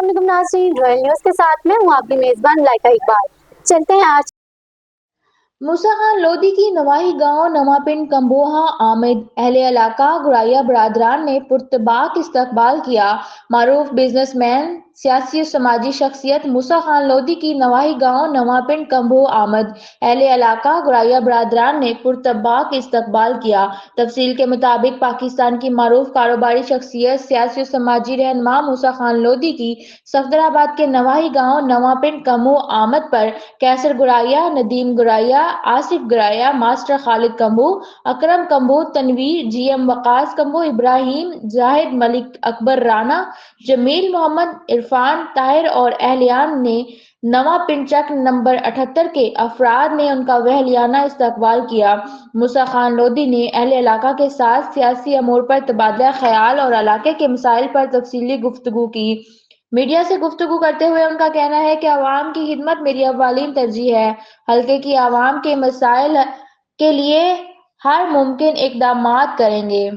अस्सलाम नाज़रीन, royal news के साथ मैं हूँ आपकी मेज़बान लाइका इकबाल। चलते हैं आज मूसा खान लोधी की नवाही गांव नवापिंड कम्बोहा आमिद अहले इलाका गुराया बरादरान ने पुरतबाक इस्तकबाल किया। मारूफ बिजनेसमैन सियासी समाजी शख्सियत मूसा खान लोधी की नवाही गांव नवापिंड कम्बो आमद अहले इलाका गुराया बरादरान ने पुरतबाक इस्तकबाल किया। तफसील के मुताबिक पाकिस्तान की मारूफ कारोबारी शख्सियत सियासी समाजी रहनुमा मूसा खान लोधी की सफदराबाद के नवाही गांव नवापिंड कम्बो आमद पर कैसर गुराया, नदीम गुराया, आसिफ गुराया, मास्टर खालिद कम्बो, अकरम कम्बो, तनवीर, जीएम वकास कम्बो, इब्राहिम, जाहिद मलिक, अकबर राना, जमील मोहम्मद, इरफान ताहिर और अहलियान ने नवा पिंचक नंबर 78 के अफराद ने उनका वहलियाना इस्तकबाल किया। मूसा खान लोधी ने अहले इलाका के साथ सियासी अमूर पर तबादला ख्याल और इलाके के मसाइल पर तफसीली गुफ्तगू की। मीडिया से गुफ्तगू करते हुए उनका कहना है कि अवाम की खिदमत मेरी अव्वलीन तरजीह है। हल्के की अवाम के मसाइल के लिए हर मुमकिन इक़दामात करेंगे।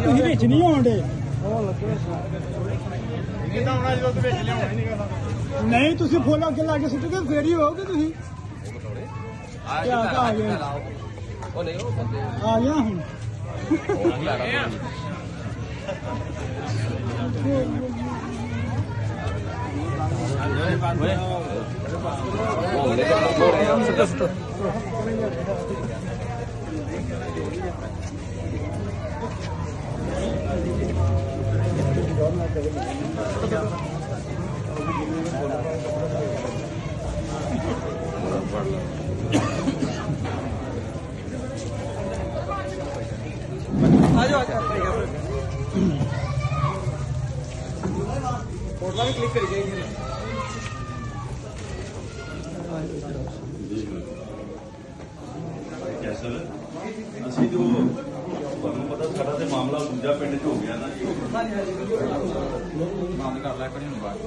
ਤੁਸੀਂ ਵਿੱਚ ਨਹੀਂ ਆਉਂਦੇ ਨਹੀਂ ਤੁਸੀਂ ਫੁੱਲ ਅੱਗੇ ਲਾ ਕੇ ਸੁੱਟੋਗੇ ਫੇਰ ਹੀ ਹੋਗੇ ਤੁਸੀਂ ਆ ਗਿਆ ਆ ਗਿਆ ਹੁਣ फोटो भी क्लिक करी जाएगी ਅਸੀਂ ਜੋ ਤੁਹਾਨੂੰ ਪਤਾ ਸਾਡਾ ਤੇ ਮਾਮਲਾ ਦੂਜਾ ਪਿੰਡ 'ਚ ਹੋ ਗਿਆ ਨਾ ਜੀ। ਬੰਦ ਕਰ ਲੈ ਕਰੀ ਨੂੰ ਬਾਅਦ